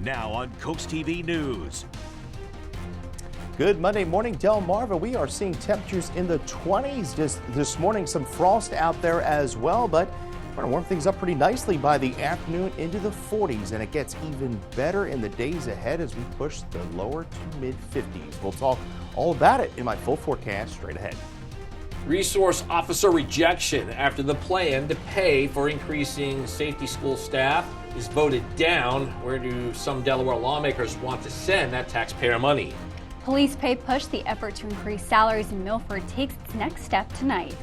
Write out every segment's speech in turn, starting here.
Now on CoastTV News. Good Monday morning, Delmarva. We are seeing temperatures in the 20s this morning. Some frost out there as well, but we're going to warm things up pretty nicely by the afternoon into the 40s, and it gets even better in the days ahead as we push the lower to mid 50s. We'll talk all about it in my full forecast straight ahead. Resource officer rejection after the plan to pay for increasing safety school staff is voted down. Where do some Delaware lawmakers want to send that taxpayer money? Police pay push. The effort to increase salaries in Milford takes its next step tonight.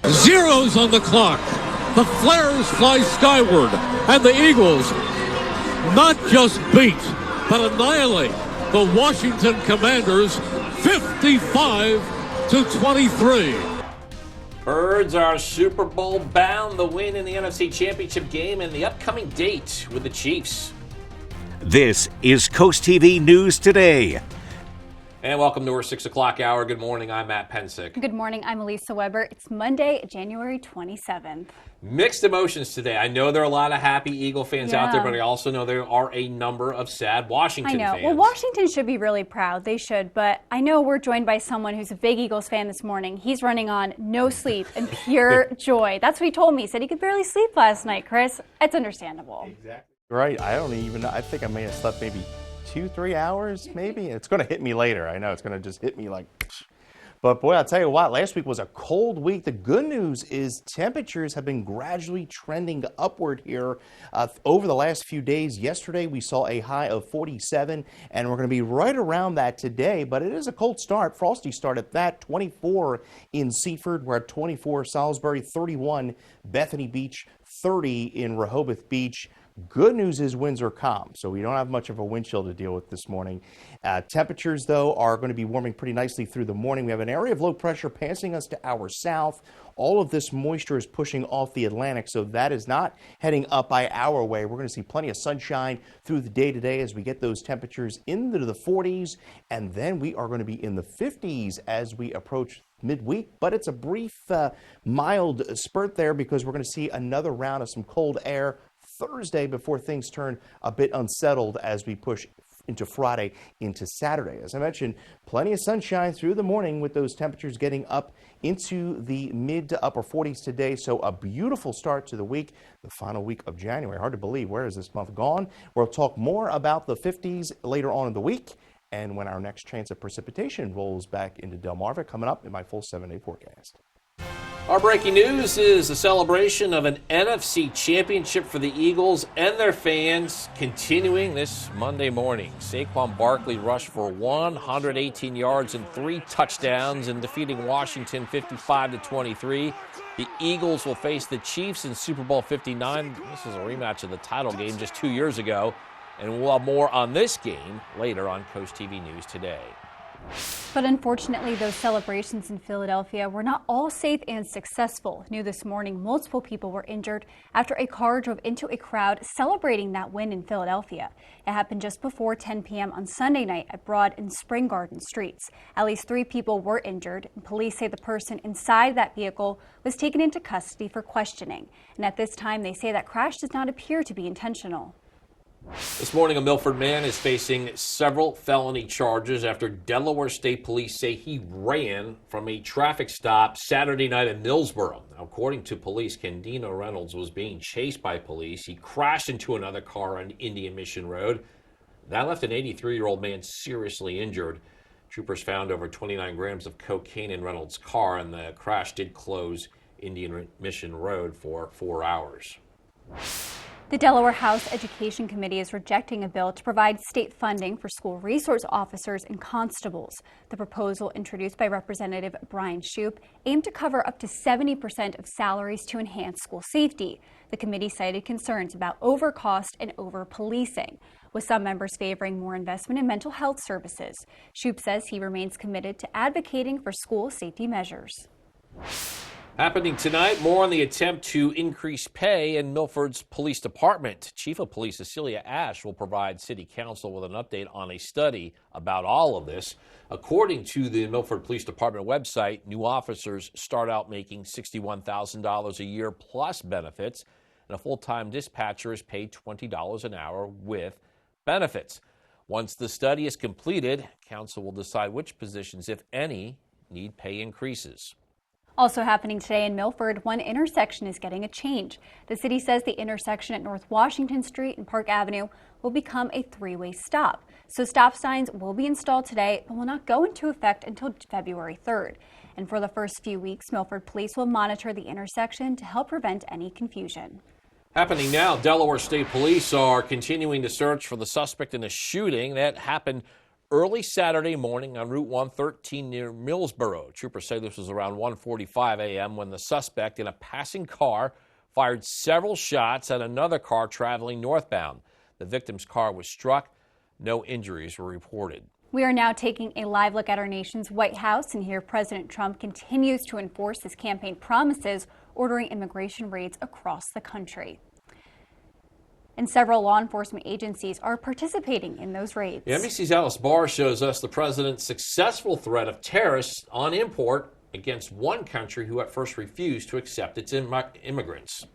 Zeros on the clock. The Flares fly skyward, and the Eagles not just beat, but annihilate the Washington Commanders 55-23. Birds are Super Bowl bound. The win in the NFC Championship game and the upcoming date with the Chiefs. This is CoastTV News Today. And welcome to our 6 o'clock hour. Good morning. I'm Matt Pensick. Good morning. I'm Elisa Weber. It's Monday, January 27th. Mixed emotions today. I know there are a lot of happy Eagle fans out there, but I also know there are a number of sad Washington fans. Well, Washington should be really proud. They should. But I know we're joined by someone who's a big Eagles fan this morning. He's running on no sleep and pure joy. That's what he told me. He said he could barely sleep last night, Chris. It's understandable. Exactly. Right. I don't even know. I think I may have slept maybe 2-3 hours, maybe. It's going to hit me later. I know it's going to just hit me like... But boy, I'll tell you what, last week was a cold week. The good news is temperatures have been gradually trending upward here over the last few days. Yesterday, we saw a high of 47, and we're going to be right around that today. But it is a cold start, frosty start at that. 24 in Seaford. We're at 24 Salisbury, 31 Bethany Beach, 30 in Rehoboth Beach. Good news is winds are calm, so we don't have much of a wind chill to deal with this morning. Temperatures, though, are going to be warming pretty nicely through the morning. We have an area of low pressure passing us to our south. All of this moisture is pushing off the Atlantic, so that is not heading up by our way. We're going to see plenty of sunshine through the day today as we get those temperatures into the 40s, and then we are going to be in the 50s as we approach midweek, but it's a brief, mild spurt there because we're going to see another round of some cold air Thursday before things turn a bit unsettled as we push into Friday into Saturday. As I mentioned, plenty of sunshine through the morning with those temperatures getting up into the mid to upper 40s today. So a beautiful start to the week, the final week of January. Hard to believe. Where is this month gone? We'll talk more about the 50s later on in the week and when our next chance of precipitation rolls back into Delmarva, coming up in my full 7-day forecast. Our breaking news is a celebration of an NFC championship for the Eagles and their fans continuing this Monday morning. Saquon Barkley rushed for 118 yards and 3 touchdowns in defeating Washington 55-23. The Eagles will face the Chiefs in Super Bowl 59. This is a rematch of the title game just 2 years ago. And we'll have more on this game later on CoastTV News Today. But unfortunately, those celebrations in Philadelphia were not all safe and successful. New this morning, multiple people were injured after a car drove into a crowd celebrating that win in Philadelphia. It happened just before 10 p.m. on Sunday night at Broad and Spring Garden streets. At least 3 people were injured, and police say the person inside that vehicle was taken into custody for questioning. And at this time, they say that crash does not appear to be intentional. This morning, a Milford man is facing several felony charges after Delaware State Police say he ran from a traffic stop Saturday night in Millsboro. Now, according to police, Candino Reynolds was being chased by police. He crashed into another car on Indian Mission Road. That left an 83-year-old man seriously injured. Troopers found over 29 grams of cocaine in Reynolds' car, and the crash did close Indian Mission Road for 4 hours. The Delaware House Education Committee is rejecting a bill to provide state funding for school resource officers and constables. The proposal, introduced by Representative Brian Shoup, aimed to cover up to 70% of salaries to enhance school safety. The committee cited concerns about overcost and over-policing, with some members favoring more investment in mental health services. Shoup says he remains committed to advocating for school safety measures. Happening tonight, more on the attempt to increase pay in Milford's police department. Chief of Police Cecilia Ash will provide City Council with an update on a study about all of this. According to the Milford Police Department website, new officers start out making $61,000 a year plus benefits. and a full-time dispatcher is paid $20 an hour with benefits. Once the study is completed, council will decide which positions, if any, need pay increases. Also happening today in Milford, one intersection is getting a change. The city says the intersection at North Washington Street and Park Avenue will become a three-way stop. So stop signs will be installed today, but will not go into effect until February 3rd. And for the first few weeks, Milford police will monitor the intersection to help prevent any confusion. Happening now, Delaware State Police are continuing to search for the suspect in a shooting that happened early Saturday morning on Route 113 near Millsboro. Troopers say this was around 1:45 a.m. when the suspect in a passing car fired several shots at another car traveling northbound. The victim's car was struck. No injuries were reported. We are now taking a live look at our nation's White House, and here President Trump continues to enforce his campaign promises, ordering immigration raids across the country. And several law enforcement agencies are participating in those raids. NBC's Alice Barr shows us the president's successful threat of tariffs on import against one country who at first refused to accept its immigrants.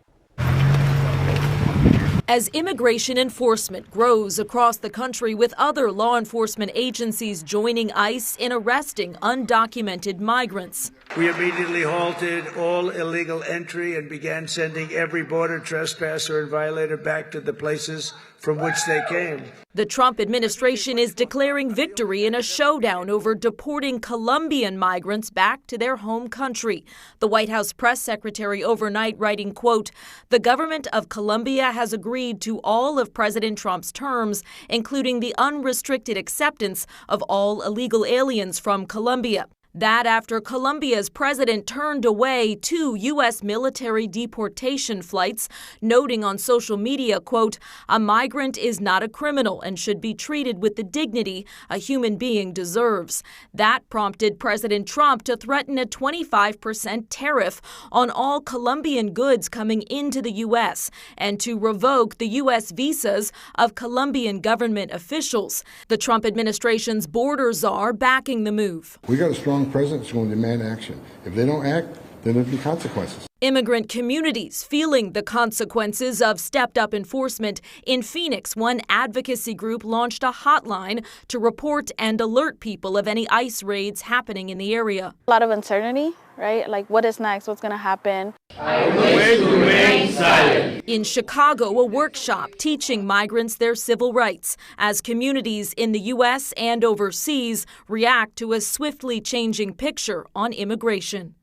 As immigration enforcement grows across the country with other law enforcement agencies joining ICE in arresting undocumented migrants. We immediately halted all illegal entry and began sending every border trespasser and violator back to the places from which they came. The Trump administration is declaring victory in a showdown over deporting Colombian migrants back to their home country. The White House press secretary overnight writing, quote, "The government of Colombia has agreed to all of President Trump's terms, including the unrestricted acceptance of all illegal aliens from Colombia." That after Colombia's president turned away 2 U.S. military deportation flights, noting on social media, quote, "A migrant is not a criminal and should be treated with the dignity a human being deserves." That prompted President Trump to threaten a 25% tariff on all Colombian goods coming into the U.S. and to revoke the U.S. visas of Colombian government officials. The Trump administration's border czar backing the move. We got a strong president's going to demand action. If they don't act, then there'll be consequences. Immigrant communities feeling the consequences of stepped-up enforcement. In Phoenix, one advocacy group launched a hotline to report and alert people of any ICE raids happening in the area. A lot of uncertainty, right? Like, what is next? What's going to happen? I wish to remain silent. In Chicago, a workshop teaching migrants their civil rights as communities in the U.S. and overseas react to a swiftly changing picture on immigration.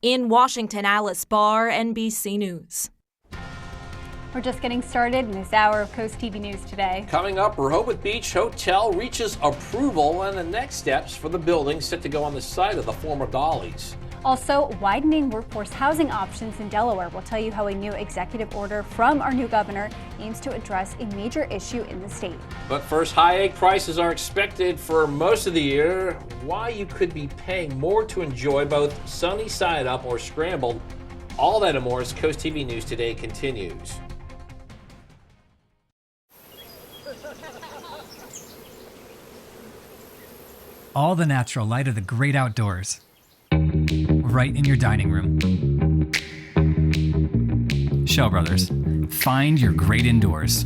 In Washington, Alice Barr, NBC News. We're just getting started in this hour of Coast TV News today. Coming up, Rehoboth Beach Hotel reaches approval and the next steps for the building set to go on the site of the former Dolly's. Also, widening workforce housing options in Delaware. We'll tell you how a new executive order from our new governor aims to address a major issue in the state. But first, high egg prices are expected for most of the year. Why you could be paying more to enjoy both sunny side up or scrambled. All that and more as Coast TV News Today continues. All the natural light of the great outdoors, right in your dining room. Shell Brothers, find your great indoors.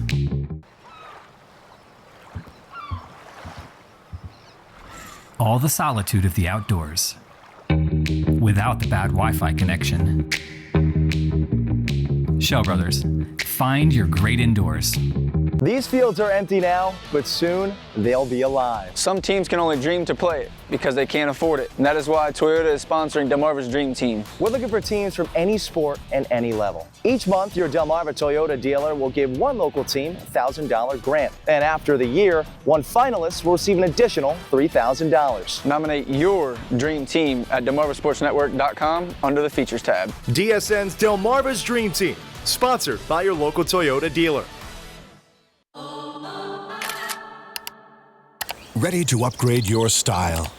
All the solitude of the outdoors, without the bad Wi-Fi connection. Shell Brothers, find your great indoors. These fields are empty now, but soon they'll be alive. Some teams can only dream to play it because they can't afford it. And that is why Toyota is sponsoring Delmarva's Dream Team. We're looking for teams from any sport and any level. Each month, your Delmarva Toyota dealer will give one local team a $1,000 grant. And after the year, one finalist will receive an additional $3,000. Nominate your dream team at DelmarvaSportsNetwork.com under the Features tab. DSN's Delmarva's Dream Team, sponsored by your local Toyota dealer. Ready to upgrade your style?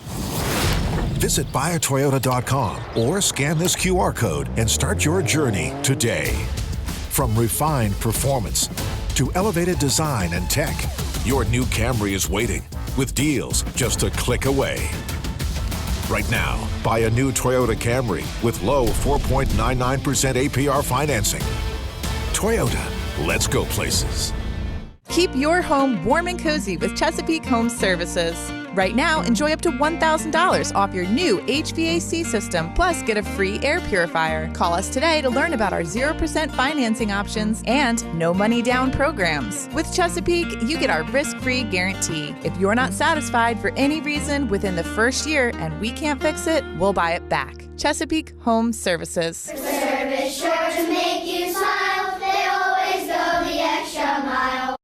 Visit buyatoyota.com or scan this QR code and start your journey today. From refined performance to elevated design and tech, your new Camry is waiting with deals just a click away. Right now, buy a new Toyota Camry with low 4.99% APR financing. Toyota, let's go places. Keep your home warm and cozy with Chesapeake Home Services. Right now, enjoy up to $1,000 off your new HVAC system, plus get a free air purifier. Call us today to learn about our 0% financing options and no money down programs. With Chesapeake, you get our risk-free guarantee. If you're not satisfied for any reason within the first year and we can't fix it, we'll buy it back. Chesapeake Home Services. Service sure to make you smile. They always go the extra mile.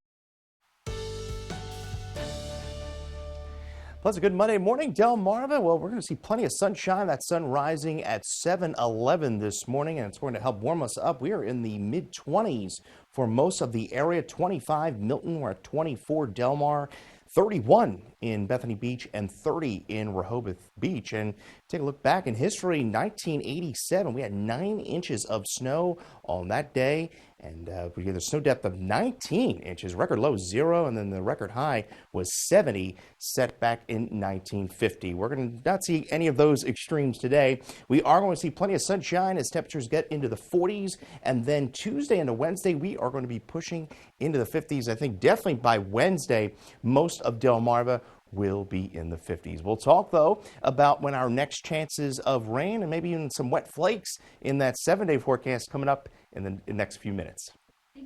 Plus, a good Monday morning, Delmarva. Well, we're going to see plenty of sunshine. That sun rising at 7:11 this morning, and it's going to help warm us up. We are in the mid-20s for most of the area. 25 Milton, we're at 24 Delmar, 31 in Bethany Beach, and 30 in Rehoboth Beach. And take a look back in history, 1987, we had 9 inches of snow on that day. And we had a snow depth of 19 inches, record low 0, and then the record high was 70, set back in 1950. We're going to not see any of those extremes today. We are going to see plenty of sunshine as temperatures get into the 40s, and then Tuesday into Wednesday, we are going to be pushing into the 50s. I think definitely by Wednesday, most of Delmarva will be in the 50s. We'll talk, though, about when our next chances of rain and maybe even some wet flakes in that 7-day forecast coming up in the next few minutes.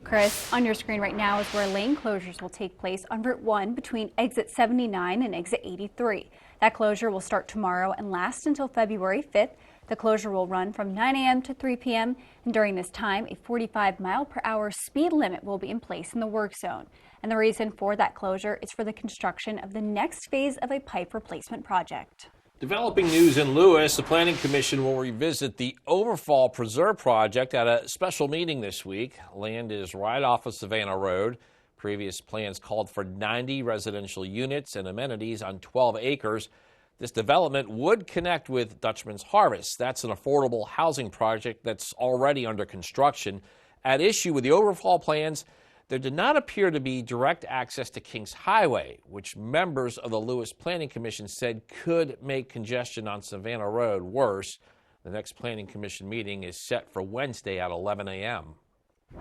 Chris, on your screen right now is where lane closures will take place on Route 1 between exit 79 and exit 83. That closure will start tomorrow and last until February 5th. The closure will run from 9 a.m. to 3 p.m. and during this time, a 45-mile-per-hour speed limit will be in place in the work zone. And the reason for that closure is for the construction of the next phase of a pipe replacement project. Developing news in Lewis, the Planning Commission will revisit the Overfall Preserve project at a special meeting this week. Land is right off of Savannah Road. Previous plans called for 90 residential units and amenities on 12 acres. This development would connect with Dutchman's Harvest. That's an affordable housing project that's already under construction. At issue with the Overfall plans, there did not appear to be direct access to Kings Highway, which members of the Lewis Planning Commission said could make congestion on Savannah Road worse. The next Planning Commission meeting is set for Wednesday at 11 a.m.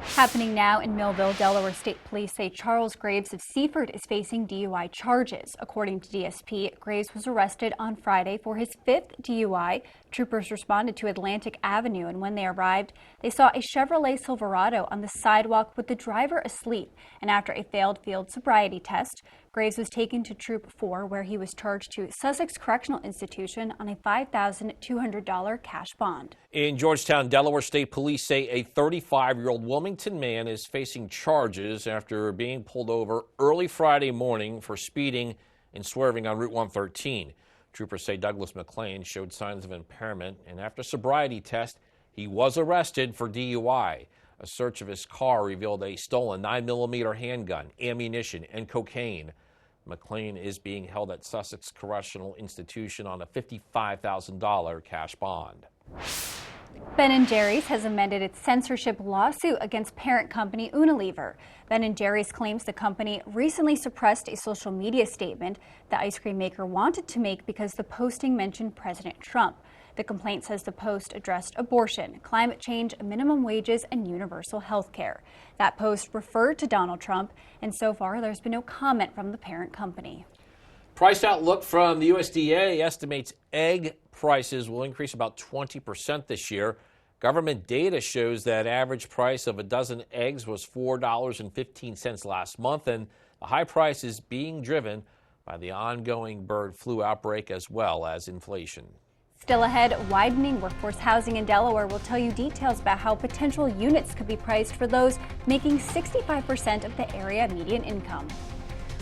Happening now in Millville, Delaware State Police say Charles Graves of Seaford is facing DUI charges. According to DSP, Graves was arrested on Friday for his 5th DUI. Troopers responded to Atlantic Avenue, and when they arrived, they saw a Chevrolet Silverado on the sidewalk with the driver asleep. And after a failed field sobriety test, Graves was taken to Troop 4, where he was charged to Sussex Correctional Institution on a $5,200 cash bond. In Georgetown, Delaware State Police say a 35-year-old Wilmington man is facing charges after being pulled over early Friday morning for speeding and swerving on Route 113. Troopers say Douglas McLean showed signs of impairment, and after sobriety test, he was arrested for DUI. A search of his car revealed a stolen 9mm handgun, ammunition, and cocaine. McLean is being held at Sussex Correctional Institution on a $55,000 cash bond. Ben & Jerry's has amended its censorship lawsuit against parent company Unilever. Ben & Jerry's claims the company recently suppressed a social media statement the ice cream maker wanted to make because the posting mentioned President Trump. The complaint says the post addressed abortion, climate change, minimum wages, and universal health care. That post referred to Donald Trump, and so far there's been no comment from the parent company. Price outlook from the USDA estimates egg prices will increase about 20% this year. Government data shows that average price of a dozen eggs was $4.15 last month, and the high price is being driven by the ongoing bird flu outbreak as well as inflation. Still ahead, widening workforce housing in Delaware will tell you details about how potential units could be priced for those making 65% of the area median income.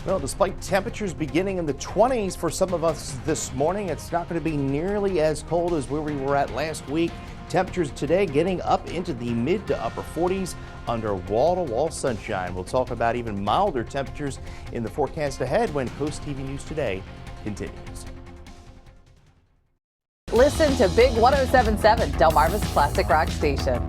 Well, despite temperatures beginning in the 20s for some of us this morning, it's not going to be nearly as cold as where we were at last week. Temperatures today getting up into the mid to upper 40s under wall-to-wall sunshine. We'll talk about even milder temperatures in the forecast ahead when CoastTV News Today continues. Listen to Big 107.7, Delmarva's classic rock station.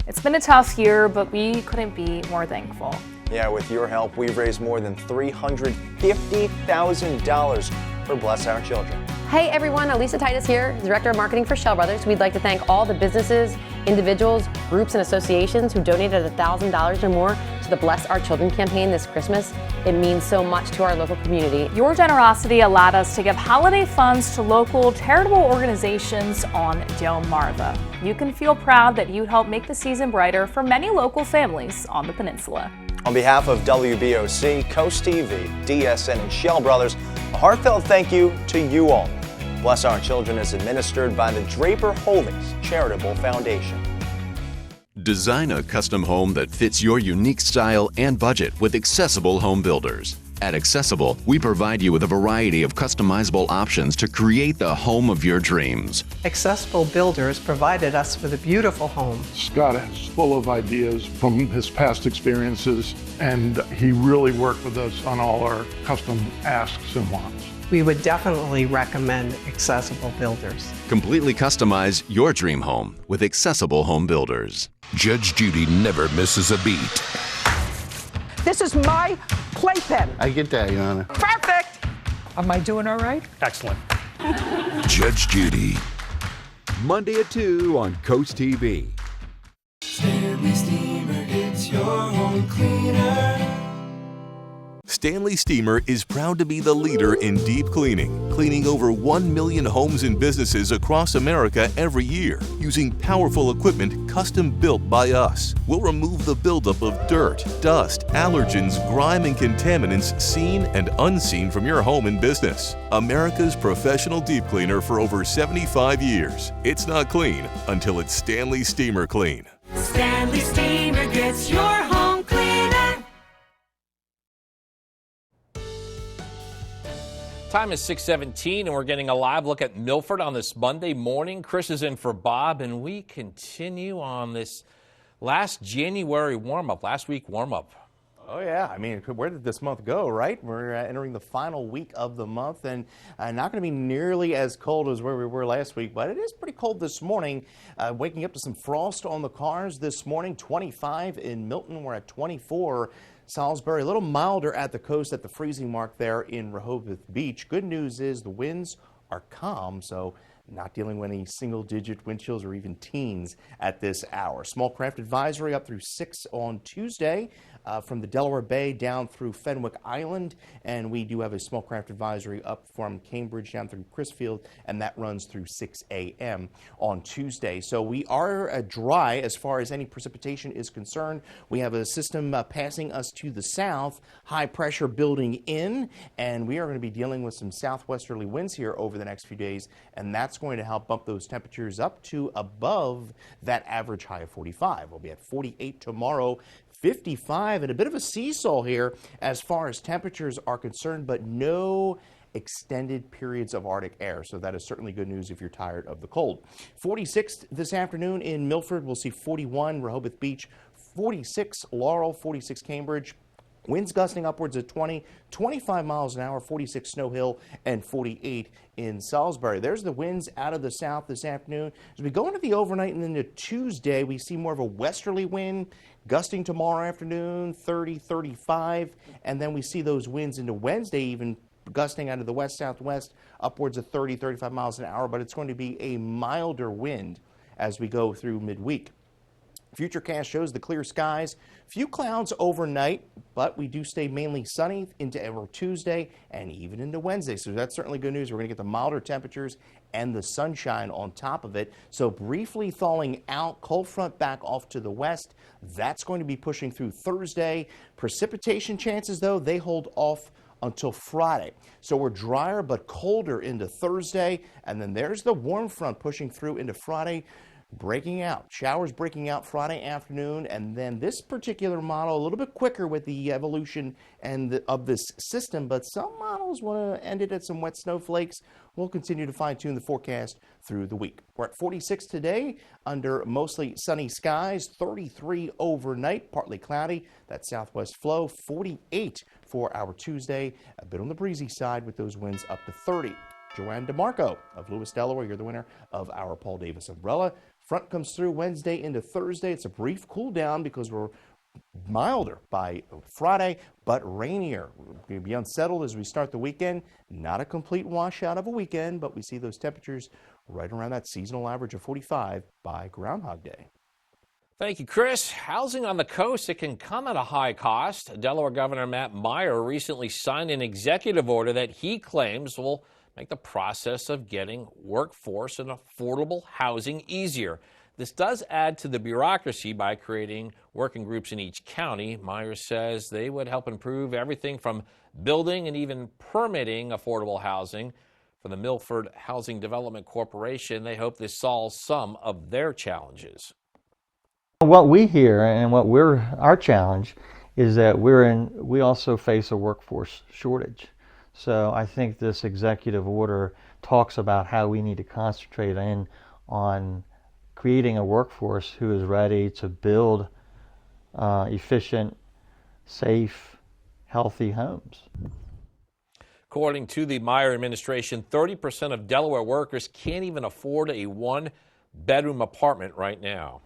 It's been a tough year, but we couldn't be more thankful. Yeah, with your help, we've raised more than $350,000 for Bless Our Children. Hey everyone, Elisa Titus here, Director of Marketing for Shell Brothers. We'd like to thank all the businesses, individuals, groups, and associations who donated $1,000 or more to the Bless Our Children campaign this Christmas. It means so much to our local community. Your generosity allowed us to give holiday funds to local charitable organizations on Delmarva. You can feel proud that you helped make the season brighter for many local families on the peninsula. On behalf of WBOC, CoastTV, DSN, and Shell Brothers, a heartfelt thank you to you all. Bless Our Children is administered by the Draper Holdings Charitable Foundation. Design a custom home that fits your unique style and budget with Accessible Home Builders. At Accessible, we provide you with a variety of customizable options to create the home of your dreams. Accessible Builders provided us with a beautiful home. Scott is full of ideas from his past experiences, and he really worked with us on all our custom asks and wants. We would definitely recommend Accessible Builders. Completely customize your dream home with Accessible Home Builders. Judge Judy never misses a beat. This is my playpen. I get that, Your Honor. Perfect. Am I doing all right? Excellent. Judge Judy. Monday at 2 on CoastTV. Stanley Steamer gets your home cleaner. Stanley Steamer is proud to be the leader in deep cleaning, cleaning over 1 million homes and businesses across America every year, using powerful equipment custom built by us. We'll remove the buildup of dirt, dust, allergens, grime, and contaminants seen and unseen from your home and business. America's professional deep cleaner for over 75 years. It's not clean until it's Stanley Steamer Clean. Stanley Steamer gets your home cleaner. Time is 6:17, and we're getting a live look at Milford on this Monday morning. Chris is in for Bob, and we continue on this last January warm-up, last week warm-up. Oh, yeah. I mean, where did this month go, right? We're entering the final week of the month, and not going to be nearly as cold as where we were last week, but it is pretty cold this morning. Waking up to some frost on the cars this morning, 25 in Milton. We're at 24. Salisbury, a little milder at the coast at the freezing mark there in Rehoboth Beach. Good news is the winds are calm, so not dealing with any single-digit wind chills or even teens at this hour. Small craft advisory up through 6 on Tuesday. From the Delaware Bay down through Fenwick Island, and we do have a small craft advisory up from Cambridge down through Crisfield, and that runs through 6 a.m. on Tuesday. So we are dry as far as any precipitation is concerned. We have a system passing us to the south, high pressure building in, and we are going to be dealing with some southwesterly winds here over the next few days, and that's going to help bump those temperatures up to above that average high of 45. We'll be at 48 tomorrow. 55, and a bit of a seesaw here as far as temperatures are concerned, but no extended periods of Arctic air. So that is certainly good news if you're tired of the cold. 46 this afternoon in Milford. We'll see 41 Rehoboth Beach, 46 Laurel, 46 Cambridge. Winds gusting upwards of 20, 25 miles an hour, 46 Snow Hill, and 48 in Salisbury. There's the winds out of the south this afternoon. As we go into the overnight and into Tuesday, we see more of a westerly wind gusting tomorrow afternoon, 30, 35, and then we see those winds into Wednesday even gusting out of the west-southwest, upwards of 30, 35 miles an hour, but it's going to be a milder wind as we go through midweek. Futurecast shows the clear skies, few clouds overnight, but we do stay mainly sunny into Tuesday and even into Wednesday. So that's certainly good news. We're going to get the milder temperatures and the sunshine on top of it. So briefly thawing out, cold front back off to the west. That's going to be pushing through Thursday. Precipitation chances, though, they hold off until Friday. So we're drier but colder into Thursday. And then there's the warm front pushing through into Friday. Breaking out, showers breaking out Friday afternoon, and then this particular model a little bit quicker with the evolution of this system, but some models want to end it at some wet snowflakes. We'll continue to fine-tune the forecast through the week. We're at 46 today under mostly sunny skies, 33 overnight, partly cloudy, that southwest flow, 48 for our Tuesday, a bit on the breezy side with those winds up to 30. Joanne DeMarco of Lewis, Delaware, you're the winner of our Paul Davis umbrella. Front comes through Wednesday into Thursday. It's a brief cool down because we're milder by Friday, but rainier. We'll be unsettled as we start the weekend. Not a complete washout of a weekend, but we see those temperatures right around that seasonal average of 45 by Groundhog Day. Thank you, Chris. Housing on the coast, it can come at a high cost. Delaware Governor Matt Meyer recently signed an executive order that he claims will make the process of getting workforce and affordable housing easier. This does add to the bureaucracy by creating working groups in each county. Meyer says they would help improve everything from building and even permitting affordable housing. For the Milford Housing Development Corporation, they hope this solves some of their challenges. What we hear and our challenge is that we also face a workforce shortage. So I think this executive order talks about how we need to concentrate on creating a workforce who is ready to build efficient, safe, healthy homes. According to the Meyer administration, 30% of Delaware workers can't even afford a one-bedroom apartment right now.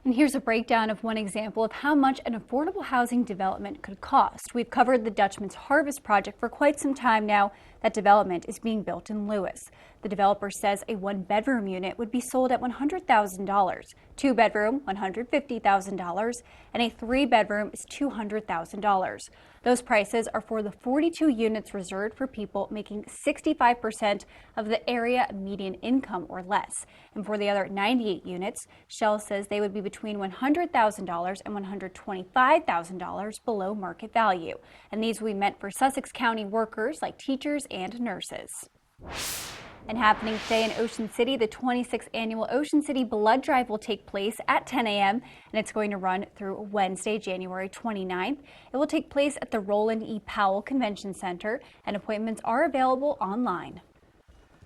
And here's a breakdown of one example of how much an affordable housing development could cost. We've covered the Dutchman's Harvest project for quite some time now. That development is being built in Lewis. The developer says a one-bedroom unit would be sold at $100,000, two-bedroom $150,000, and a three-bedroom is $200,000. Those prices are for the 42 units reserved for people making 65% of the area median income or less. And for the other 98 units, Shell says they would be between $100,000 and $125,000 below market value. And these will be meant for Sussex County workers like teachers and nurses. And happening today in Ocean City, the 26th annual Ocean City Blood Drive will take place at 10 a.m. and it's going to run through Wednesday, January 29th. It will take place at the Roland E. Powell Convention Center, and appointments are available online.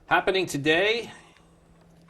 Happening today.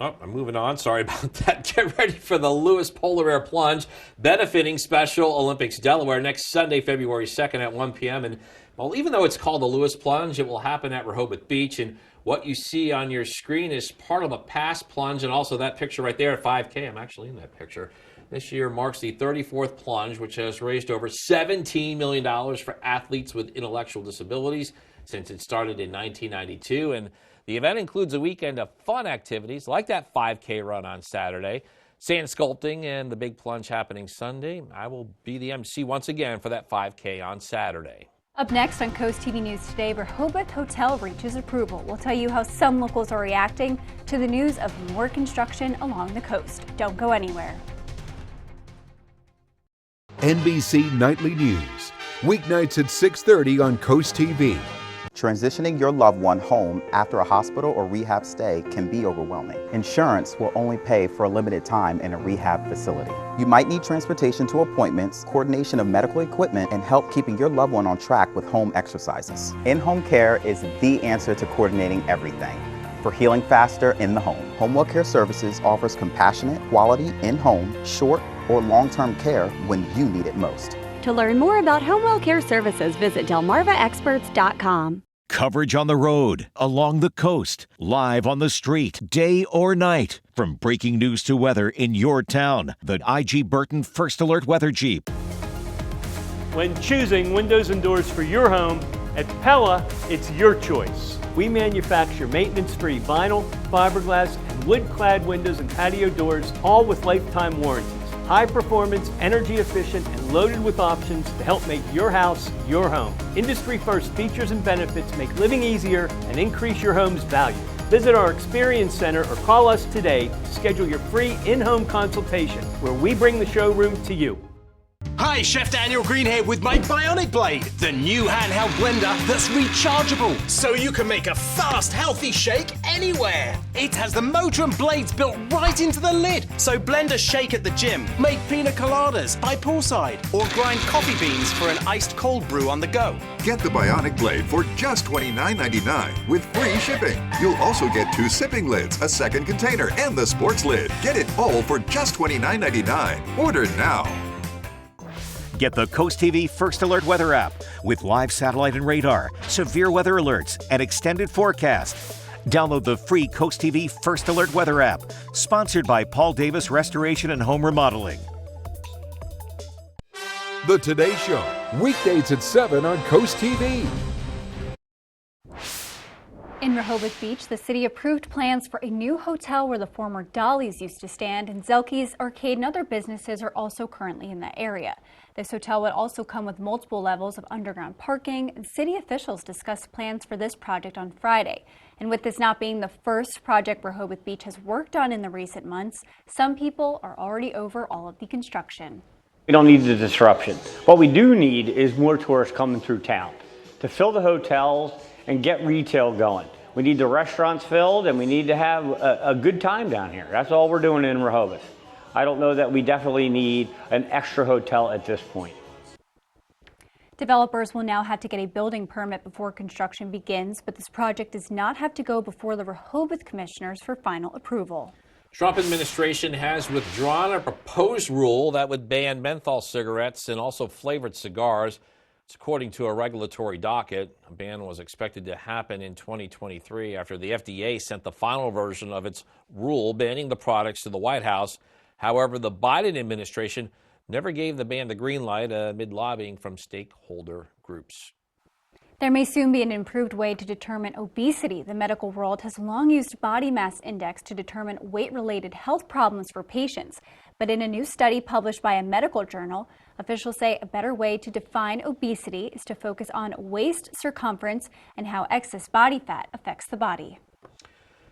Oh, I'm moving on. Sorry about that. Get ready for the Lewis Polar Air Plunge, benefiting Special Olympics Delaware next Sunday, February 2nd at 1 p.m. And well, even though it's called the Lewis Plunge, it will happen at Rehoboth Beach. And what you see on your screen is part of a past plunge, and also that picture right there at 5K. I'm actually in that picture. This year marks the 34th plunge, which has raised over $17 million for athletes with intellectual disabilities since it started in 1992. And the event includes a weekend of fun activities like that 5K run on Saturday, sand sculpting, and the big plunge happening Sunday. I will be the MC once again for that 5K on Saturday. Up next on Coast TV News Today, Rehoboth Hotel reaches approval. We'll tell you how some locals are reacting to the news of more construction along the coast. Don't go anywhere. NBC Nightly News, weeknights at 6:30 on Coast TV. Transitioning your loved one home after a hospital or rehab stay can be overwhelming. Insurance will only pay for a limited time in a rehab facility. You might need transportation to appointments, coordination of medical equipment, and help keeping your loved one on track with home exercises. In-home care is the answer to coordinating everything. For healing faster in the home, Homewell Care Services offers compassionate, quality, in-home, short, or long-term care when you need it most. To learn more about Homewell Care Services, visit delmarvaexperts.com. Coverage on the road, along the coast, live on the street, day or night. From breaking news to weather in your town, the IG Burton First Alert Weather Jeep. When choosing windows and doors for your home, at Pella, it's your choice. We manufacture maintenance-free vinyl, fiberglass, and wood-clad windows and patio doors, all with lifetime warranties. High performance, energy efficient, and loaded with options to help make your house your home. Industry first features and benefits make living easier and increase your home's value. Visit our Experience Center or call us today to schedule your free in-home consultation where we bring the showroom to you. Hi, Chef Daniel Green here with my Bionic Blade, the new handheld blender that's rechargeable, so you can make a fast, healthy shake anywhere. It has the motor and blades built right into the lid, so blend a shake at the gym, make pina coladas by poolside, or grind coffee beans for an iced cold brew on the go. Get the Bionic Blade for just $29.99 with free shipping. You'll also get 2 sipping lids, a second container, and the sports lid. Get it all for just $29.99. Order now. Get the Coast TV First Alert Weather app with live satellite and radar, severe weather alerts, and extended forecast. Download the free Coast TV First Alert Weather app, sponsored by Paul Davis Restoration and Home Remodeling. The Today Show, weekdays at 7 on Coast TV. In Rehoboth Beach, the city approved plans for a new hotel where the former Dolly's used to stand, and Zelke's Arcade and other businesses are also currently in that area. This hotel would also come with multiple levels of underground parking, and city officials discussed plans for this project on Friday. And with this not being the first project Rehoboth Beach has worked on in the recent months, some people are already over all of the construction. We don't need the disruption. What we do need is more tourists coming through town to fill the hotels and get retail going. We need the restaurants filled, and we need to have a good time down here. That's all we're doing in Rehoboth. I don't know that we definitely need an extra hotel at this point. Developers will now have to get a building permit before construction begins, but this project does not have to go before the Rehoboth commissioners for final approval. Trump administration has withdrawn a proposed rule that would ban menthol cigarettes and also flavored cigars. It's according to a regulatory docket. A ban was expected to happen in 2023 after the FDA sent the final version of its rule banning the products to the White House. However, the Biden administration never gave the ban the green light amid lobbying from stakeholder groups. There may soon be an improved way to determine obesity. The medical world has long used body mass index to determine weight-related health problems for patients. But in a new study published by a medical journal, officials say a better way to define obesity is to focus on waist circumference and how excess body fat affects the body.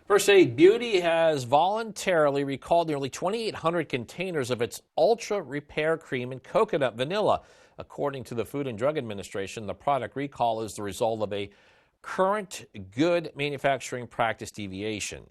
First Aid Beauty has voluntarily recalled nearly 2,800 containers of its Ultra Repair Cream and Coconut Vanilla. According to the Food and Drug Administration, the product recall is the result of a current good manufacturing practice deviation.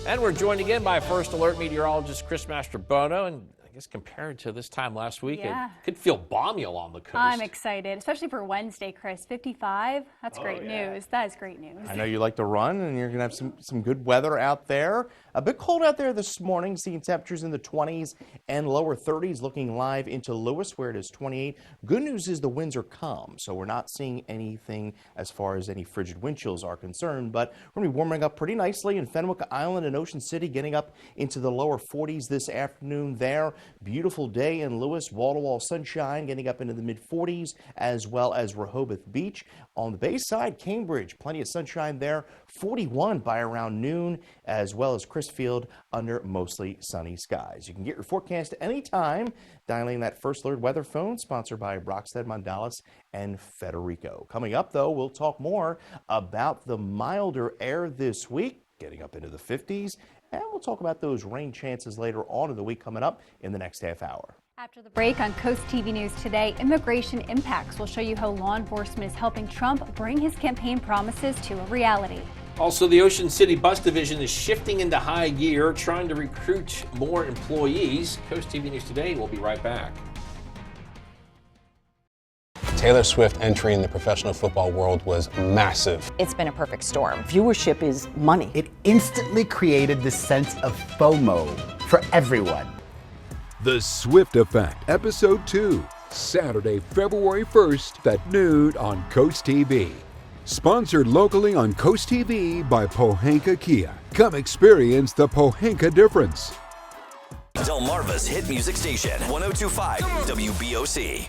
And we're joined again by First Alert meteorologist Chris Mastrobono. And I guess compared to this time last week, It could feel balmy along the coast. I'm excited, especially for Wednesday, Chris. 55, that's great news. That is great news. I know you like to run, and you're going to have some good weather out there. A bit cold out there this morning, seeing temperatures in the 20s and lower 30s, looking live into Lewis, where it is 28. Good news is the winds are calm, so we're not seeing anything as far as any frigid wind chills are concerned, but we're going to be warming up pretty nicely in Fenwick Island and Ocean City, getting up into the lower 40s this afternoon there. Beautiful day in Lewis, wall-to-wall sunshine, getting up into the mid-40s, as well as Rehoboth Beach. On the bay side, Cambridge, plenty of sunshine there, 41 by around noon, as well as Crisfield under mostly sunny skies. You can get your forecast anytime dialing that First Alert weather phone, sponsored by Brockstead, Mondalis, and Federico. Coming up, though, we'll talk more about the milder air this week, getting up into the 50s, and we'll talk about those rain chances later on in the week coming up in the next half hour. After the break on Coast TV News today, immigration impacts will show you how law enforcement is helping Trump bring his campaign promises to a reality. Also, the Ocean City Bus Division is shifting into high gear, trying to recruit more employees. Coast TV News Today will be right back. Taylor Swift entering the professional football world was massive. It's been a perfect storm. Viewership is money. It instantly created this sense of FOMO for everyone. The Swift Effect, Episode 2, Saturday, February 1st at noon on Coast TV. Sponsored locally on Coast TV by Pohanka Kia. Come experience the Pohanka difference. Delmarva's hit music station, 102.5 WBOC.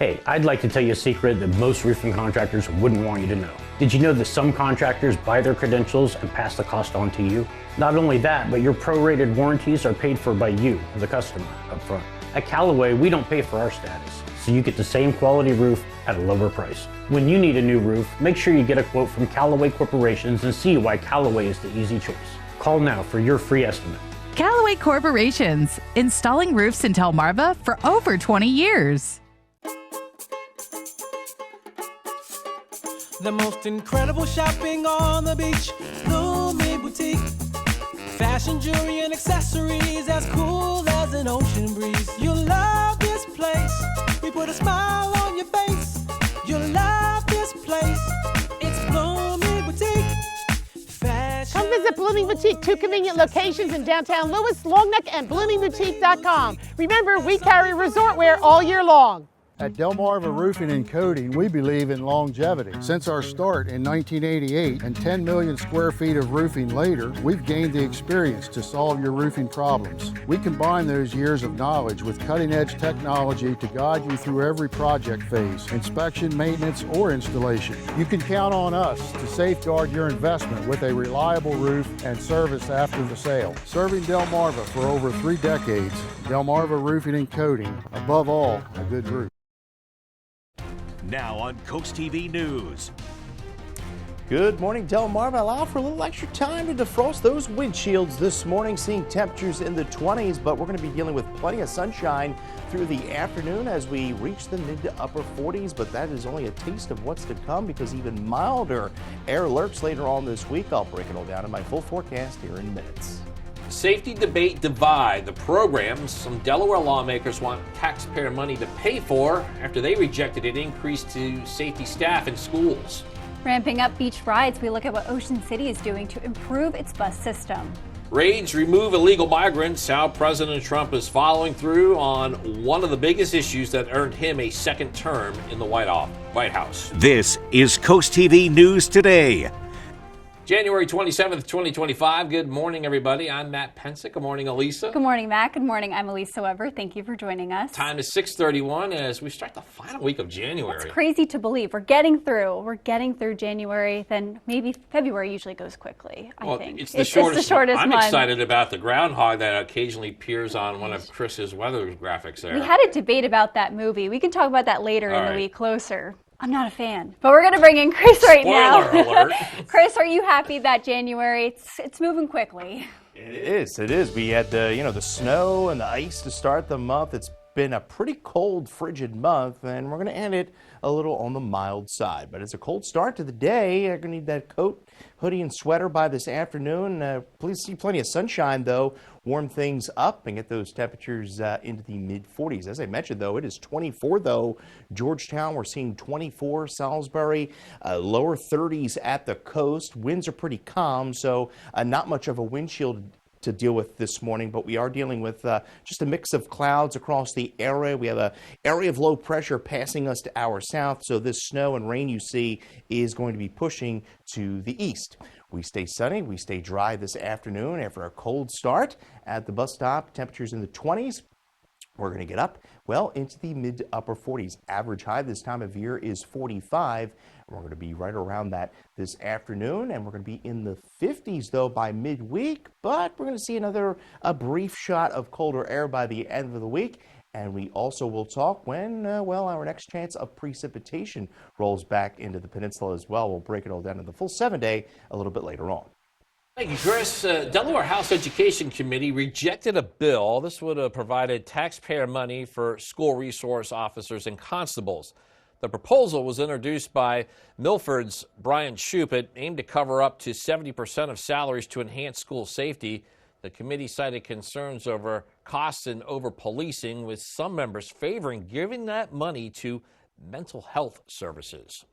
Hey, I'd like to tell you a secret that most roofing contractors wouldn't want you to know. Did you know that some contractors buy their credentials and pass the cost on to you? Not only that, but your prorated warranties are paid for by you, the customer, up front. At Callaway, we don't pay for our status, so you get the same quality roof at a lower price. When you need a new roof, make sure you get a quote from Callaway Corporations and see why Callaway is the easy choice. Call now for your free estimate. Callaway Corporations, installing roofs in Delmarva for over 20 years. The most incredible shopping on the beach, Blooming Boutique. Fashion, jewelry, and accessories as cool as an ocean breeze. You'll love this place. We put a smile on your face. You'll love this place. It's Blooming Boutique. Fashion. Come visit Blooming Boutique, 2 convenient locations in downtown Lewis, Longneck, and bloomingboutique.com. Remember, we carry resort wear all year long. At Delmarva Roofing and Coating, we believe in longevity. Since our start in 1988 and 10 million square feet of roofing later, we've gained the experience to solve your roofing problems. We combine those years of knowledge with cutting-edge technology to guide you through every project phase, inspection, maintenance, or installation. You can count on us to safeguard your investment with a reliable roof and service after the sale. Serving Delmarva for over 3 decades, Delmarva Roofing and Coating, above all, a good roof. Now on Coast TV News. Good morning, Delmarva. Allow for a little extra time to defrost those windshields this morning, seeing temperatures in the 20s, but we're going to be dealing with plenty of sunshine through the afternoon as we reach the mid to upper 40s, but that is only a taste of what's to come because even milder air lurks later on this week. I'll break it all down in my full forecast here in minutes. Safety debate divide. The programs some Delaware lawmakers want taxpayer money to pay for after they rejected an increase to safety staff in schools. Ramping up beach rides, we look at what Ocean City is doing to improve its bus system. Raids remove illegal migrants. How President Trump is following through on one of the biggest issues that earned him a second term in the White House. This is Coast TV News Today. January 27th, 2025. Good morning, everybody. I'm Matt Pensick. Good morning, Elisa. Good morning, Matt. Good morning. I'm Elisa Weber. Thank you for joining us. Time is 6:31 as we start the final week of January. It's crazy to believe. We're getting through January. Then maybe February usually goes quickly, I think. It's the shortest month. I'm excited about the groundhog that occasionally appears on one of Chris's weather graphics there. We had a debate about that movie. We can talk about that later in the week closer. I'm not a fan, but we're going to bring in Chris right now. Spoiler alert. Chris, are you happy that January, it's moving quickly? It is. We had the snow and the ice to start the month. It's been a pretty cold, frigid month, and we're going to end it a little on the mild side. But it's a cold start to the day. You're going to need that coat, hoodie, and sweater by this afternoon. Please see plenty of sunshine, though. Warm things up and get those temperatures into the mid-40s. As I mentioned, though, it is 24, though. Georgetown, we're seeing 24. Salisbury, lower 30s at the coast. Winds are pretty calm, so not much of a windshield to deal with this morning, but we are dealing with just a mix of clouds across the area. We have an area of low pressure passing us to our south, so this snow and rain you see is going to be pushing to the east. We stay sunny, we stay dry this afternoon after a cold start at the bus stop. Temperatures in the 20s. We're going to get up, well, into the mid to upper 40s. Average high this time of year is 45. We're going to be right around that this afternoon, and we're going to be in the 50s, though, by midweek. But we're going to see a brief shot of colder air by the end of the week. And we also will talk when, our next chance of precipitation rolls back into the peninsula as well. We'll break it all down in the full 7-day a little bit later on. Thank you, Chris. Delaware House Education Committee rejected a bill. This would have provided taxpayer money for school resource officers and constables. The proposal was introduced by Milford's Brian Shoup. It aimed to cover up to 70% of salaries to enhance school safety. The committee cited concerns over costs and over-policing, with some members favoring giving that money to mental health services.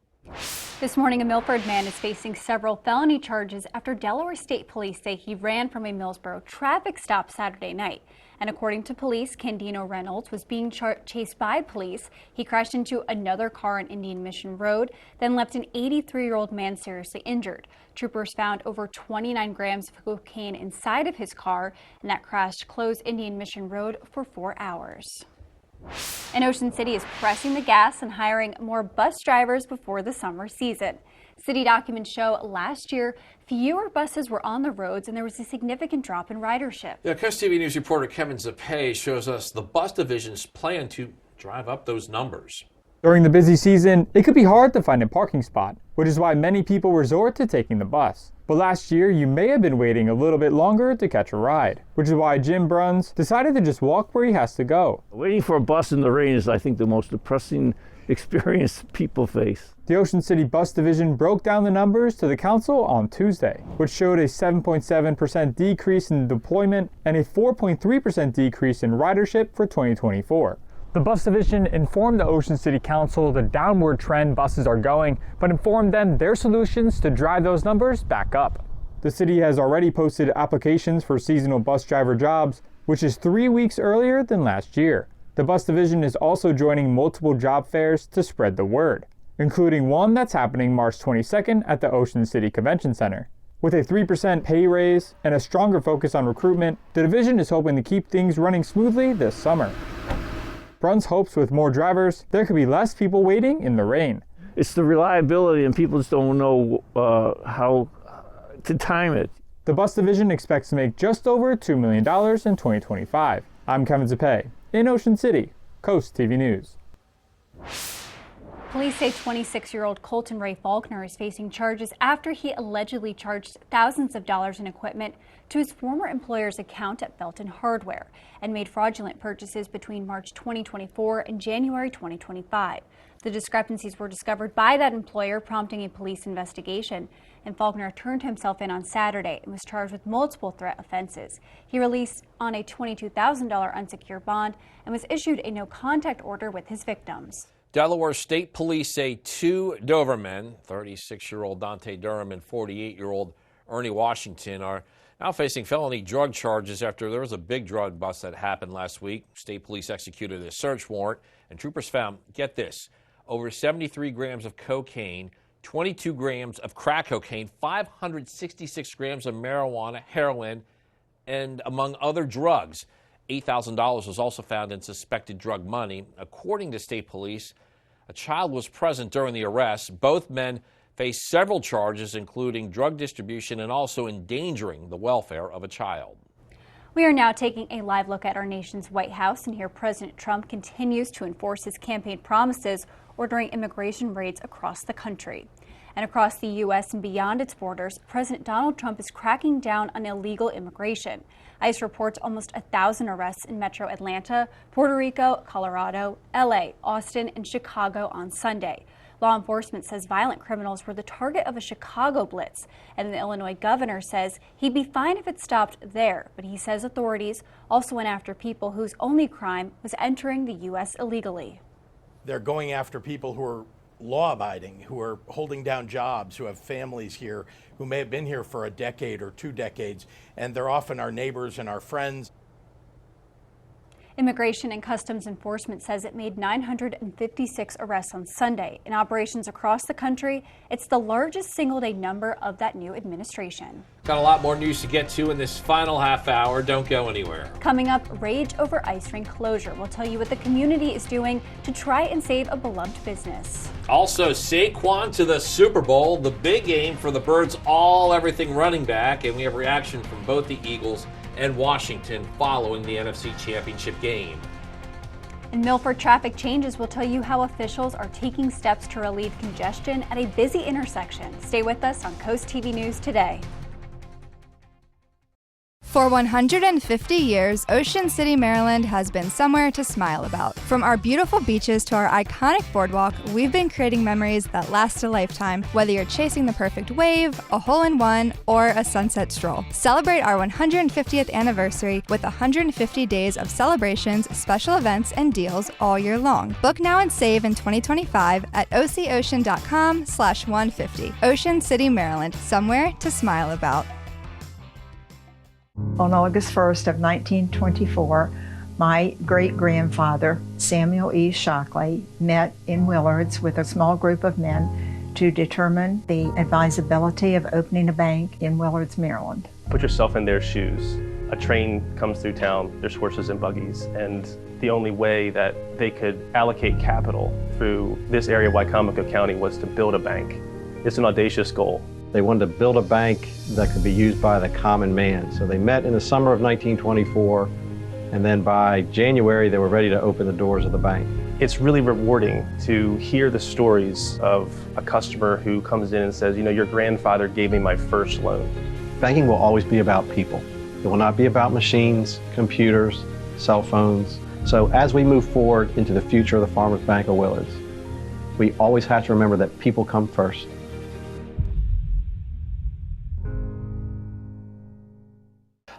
This morning, a Milford man is facing several felony charges after Delaware State Police say he ran from a Millsboro traffic stop Saturday night. And according to police, Candino Reynolds was being chased by police. He crashed into another car on Indian Mission Road, then left an 83-year-old man seriously injured. Troopers found over 29 grams of cocaine inside of his car, and that crash closed Indian Mission Road for 4 hours. And Ocean City is pressing the gas and hiring more bus drivers before the summer season. City documents show last year fewer buses were on the roads and there was a significant drop in ridership. Yeah, CoastTV News reporter Kevin Zapay shows us the bus division's plan to drive up those numbers. During the busy season, it could be hard to find a parking spot, which is why many people resort to taking the bus. But last year, you may have been waiting a little bit longer to catch a ride, which is why Jim Bruns decided to just walk where he has to go. Waiting for a bus in the rain is, I think, the most depressing experience people face. The Ocean City Bus Division broke down the numbers to the council on Tuesday, which showed a 7.7% decrease in deployment and a 4.3% decrease in ridership for 2024. The bus division informed the Ocean City Council the downward trend buses are going, but informed them their solutions to drive those numbers back up. The city has already posted applications for seasonal bus driver jobs, which is 3 weeks earlier than last year. The bus division is also joining multiple job fairs to spread the word, including one that's happening March 22nd at the Ocean City Convention Center. With a 3% pay raise and a stronger focus on recruitment, the division is hoping to keep things running smoothly this summer. Bruns hopes with more drivers, there could be less people waiting in the rain. It's the reliability, and people just don't know how to time it. The bus division expects to make just over $2 million in 2025. I'm Kevin Zappé in Ocean City, Coast TV News. Police say 26-year-old Colton Ray Faulkner is facing charges after he allegedly charged thousands of dollars in equipment to his former employer's account at Belton Hardware and made fraudulent purchases between March 2024 and January 2025. The discrepancies were discovered by that employer, prompting a police investigation, and Faulkner turned himself in on Saturday and was charged with multiple threat offenses. He released on a $22,000 unsecured bond and was issued a no-contact order with his victims. Delaware State Police say two Dobermen, 36-year-old Dante Durham and 48-year-old Ernie Washington, are now facing felony drug charges after there was a big drug bust that happened last week. State police executed a search warrant, and troopers found, get this, over 73 grams of cocaine, 22 grams of crack cocaine, 566 grams of marijuana, heroin, and among other drugs. $8,000 was also found in suspected drug money. According to state police, a child was present during the arrest. Both men face several charges, including drug distribution and also endangering the welfare of a child. We are now taking a live look at our nation's White House, and here President Trump continues to enforce his campaign promises, ordering immigration raids across the country. And across the U.S. and beyond its borders, President Donald Trump is cracking down on illegal immigration. ICE reports almost 1,000 arrests in metro Atlanta, Puerto Rico, Colorado, L.A., Austin, and Chicago on Sunday. Law enforcement says violent criminals were the target of a Chicago blitz, and the Illinois governor says he'd be fine if it stopped there, but he says authorities also went after people whose only crime was entering the U.S. illegally. They're going after people who are law-abiding, who are holding down jobs, who have families here, who may have been here for a decade or 2 decades, and they're often our neighbors and our friends. Immigration and Customs Enforcement says it made 956 arrests on Sunday. In operations across the country, it's the largest single-day number of that new administration. Got a lot more news to get to in this final half hour. Don't go anywhere. Coming up, rage over ice rink closure. We'll tell you what the community is doing to try and save a beloved business. Also, Saquon to the Super Bowl, the big game for the Birds all-everything running back, and we have reaction from both the Eagles and Washington following the NFC Championship game. In Milford, traffic changes will tell you how officials are taking steps to relieve congestion at a busy intersection. Stay with us on Coast TV News today. For 150 years, Ocean City, Maryland has been somewhere to smile about. From our beautiful beaches to our iconic boardwalk, we've been creating memories that last a lifetime, whether you're chasing the perfect wave, a hole-in-one, or a sunset stroll. Celebrate our 150th anniversary with 150 days of celebrations, special events, and deals all year long. Book now and save in 2025 at ococean.com/150. Ocean City, Maryland, somewhere to smile about. On August 1st of 1924, my great-grandfather, Samuel E. Shockley, met in Willards with a small group of men to determine the advisability of opening a bank in Willards, Maryland. Put yourself in their shoes. A train comes through town, there's horses and buggies, and the only way that they could allocate capital through this area of Wicomico County was to build a bank. It's an audacious goal. They wanted to build a bank that could be used by the common man. So they met in the summer of 1924, and then by January they were ready to open the doors of the bank. It's really rewarding to hear the stories of a customer who comes in and says, you know, your grandfather gave me my first loan. Banking will always be about people. It will not be about machines, computers, cell phones. So as we move forward into the future of the Farmers Bank of Willards, we always have to remember that people come first.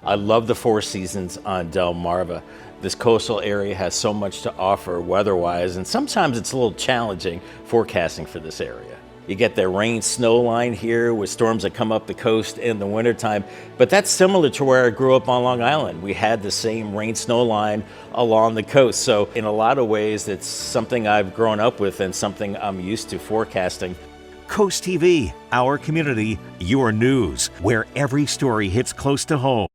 I love the Four Seasons on Delmarva. This coastal area has so much to offer weather-wise, and sometimes it's a little challenging forecasting for this area. You get the rain-snow line here with storms that come up the coast in the wintertime. But that's similar to where I grew up on Long Island. We had the same rain-snow line along the coast. So in a lot of ways, it's something I've grown up with and something I'm used to forecasting. Coast TV, our community, your news, where every story hits close to home.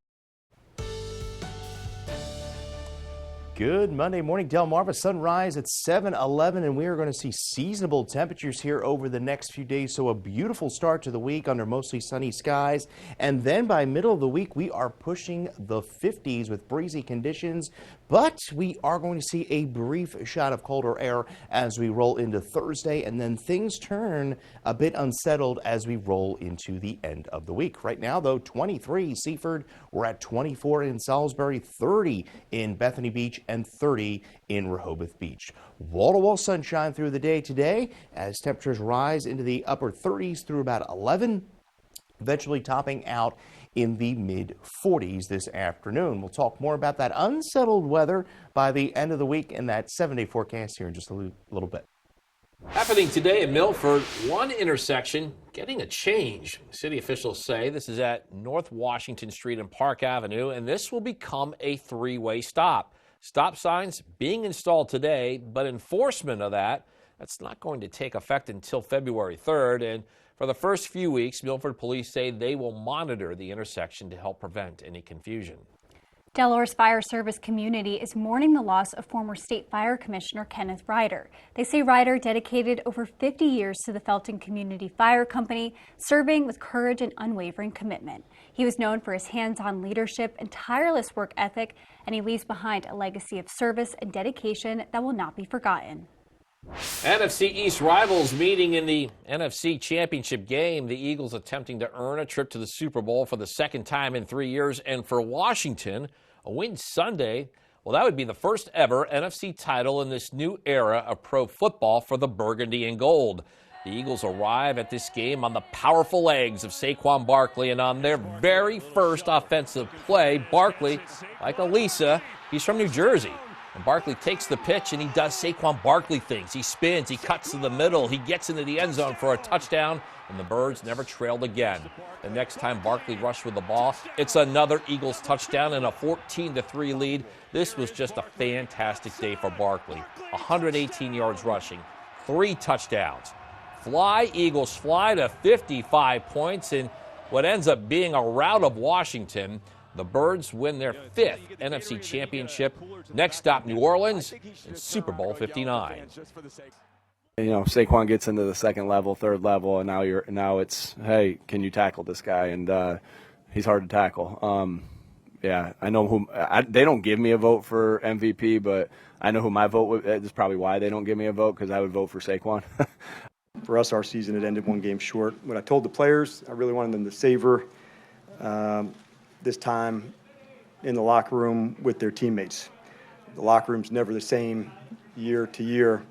Good Monday morning, Delmarva. Sunrise at 7:11, and we are going to see seasonable temperatures here over the next few days. So a beautiful start to the week under mostly sunny skies. And then by middle of the week, we are pushing the 50s with breezy conditions. But we are going to see a brief shot of colder air as we roll into Thursday, and then things turn a bit unsettled as we roll into the end of the week. Right now, though, 23 Seaford, we're at 24 in Salisbury, 30 in Bethany Beach, and 30 in Rehoboth Beach. Wall-to-wall sunshine through the day today as temperatures rise into the upper 30s through about 11, eventually topping out in the mid-40s this afternoon. We'll talk more about that unsettled weather by the end of the week in that 7-day forecast here in just a little bit. Happening today in Milford, one intersection getting a change. City officials say this is at North Washington Street and Park Avenue, and this will become a three-way stop. Stop signs being installed today, but enforcement of that's not going to take effect until February 3rd. And for the first few weeks, Milford police say they will monitor the intersection to help prevent any confusion. Delaware's fire service community is mourning the loss of former State Fire Commissioner Kenneth Ryder. They say Ryder dedicated over 50 years to the Felton Community Fire Company, serving with courage and unwavering commitment. He was known for his hands-on leadership and tireless work ethic, and he leaves behind a legacy of service and dedication that will not be forgotten. NFC East rivals meeting in the NFC Championship game. The Eagles attempting to earn a trip to the Super Bowl for the second time in 3 years. And for Washington, a win Sunday, well, that would be the first ever NFC title in this new era of pro football for the Burgundy and Gold. The Eagles arrive at this game on the powerful legs of Saquon Barkley, and on their very first offensive play, Barkley, like Elisa, he's from New Jersey. And Barkley takes the pitch, and he does Saquon Barkley things. He spins, he cuts to the middle, he gets into the end zone for a touchdown, and the Birds never trailed again. The next time Barkley rushed with the ball, it's another Eagles touchdown and a 14-3 lead. This was just a fantastic day for Barkley. 118 yards rushing, 3 touchdowns. Fly, Eagles fly to 55 points in what ends up being a rout of Washington. The Birds win their 5th NFC Championship. Next stop, New Orleans in Super Bowl 59. You know, Saquon gets into the second level, third level, and now it's, hey, can you tackle this guy? And he's hard to tackle. Yeah, I know they don't give me a vote for MVP, but I know who my vote would. That's probably why they don't give me a vote, because I would vote for Saquon. For us, our season had ended one game short. When I told the players, I really wanted them to savor this time in the locker room with their teammates. The locker room's never the same year to year,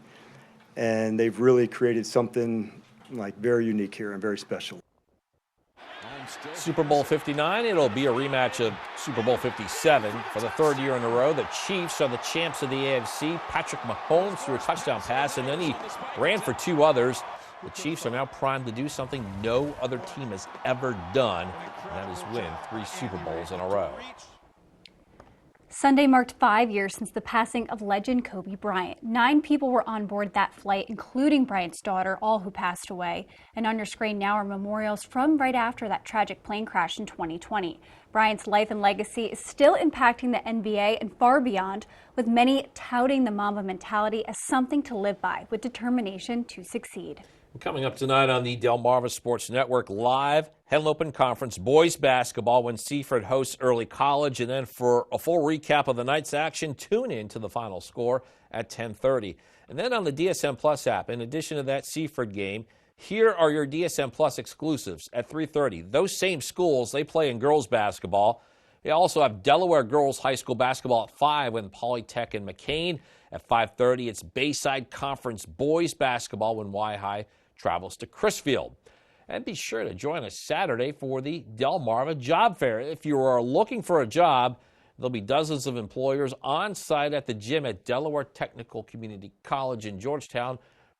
and they've really created something like very unique here and very special. Super Bowl 59, it'll be a rematch of Super Bowl 57 for the 3rd year in a row. The Chiefs are the champs of the AFC. Patrick Mahomes threw a touchdown pass, and then he ran for 2 others. The Chiefs are now primed to do something no other team has ever done, and that is win 3 Super Bowls in a row. Sunday marked 5 years since the passing of legend Kobe Bryant. 9 people were on board that flight, including Bryant's daughter, all who passed away. And on your screen now are memorials from right after that tragic plane crash in 2020. Bryant's life and legacy is still impacting the NBA and far beyond, with many touting the Mamba mentality as something to live by with determination to succeed. Coming up tonight on the Delmarva Sports Network, live Henlopen Conference boys basketball when Seaford hosts Early College. And then for a full recap of the night's action, tune in to the final score at 10:30. And then on the DSM Plus app, in addition to that Seaford game, here are your DSM Plus exclusives at 3:30. Those same schools, they play in girls basketball. They also have Delaware Girls High School basketball at 5 when Polytech and McCain. At 5:30, it's Bayside Conference boys basketball when Y-High travels to Crisfield. And be sure to join us Saturday for the Delmarva Job Fair. If you are looking for a job, there'll be dozens of employers on site at the gym at Delaware Technical Community College in Georgetown.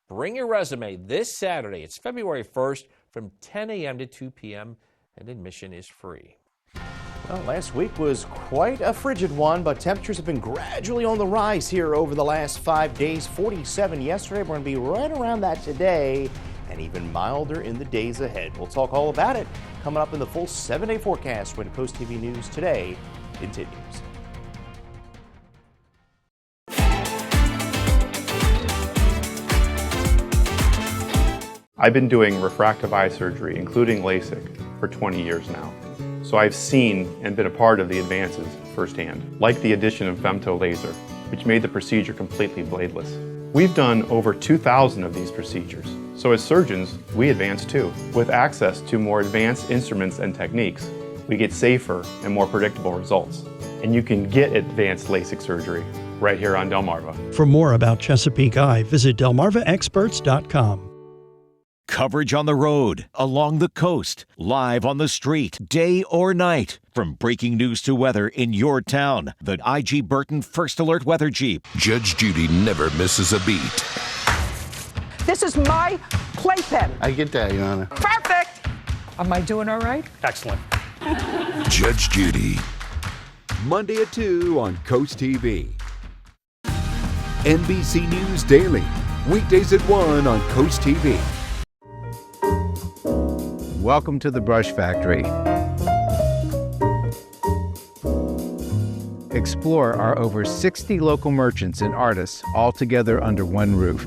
Bring your resume this Saturday. It's February 1st from 10 a.m. to 2 p.m. and admission is free. Well, last week was quite a frigid one, but temperatures have been gradually on the rise here over the last 5 days. 47 yesterday. We're going to be right around that today, and even milder in the days ahead. We'll talk all about it coming up in the full 7-day forecast when Coast TV News Today continues. I've been doing refractive eye surgery, including LASIK, for 20 years now. So I've seen and been a part of the advances firsthand, like the addition of femto laser, which made the procedure completely bladeless. We've done over 2,000 of these procedures. So as surgeons, we advance too. With access to more advanced instruments and techniques, we get safer and more predictable results. And you can get advanced LASIK surgery right here on Delmarva. For more about Chesapeake Eye, visit delmarvaexperts.com. Coverage on the road, along the coast, live on the street, day or night. From breaking news to weather in your town, the IG Burton First Alert Weather Jeep. Judge Judy never misses a beat. This is my playpen. I get that, Your Honor. Perfect. Am I doing all right? Excellent. Judge Judy. Monday at 2 on Coast TV. NBC News Daily. Weekdays at 1 on Coast TV. Welcome to the Brush Factory. Explore our over 60 local merchants and artists all together under one roof.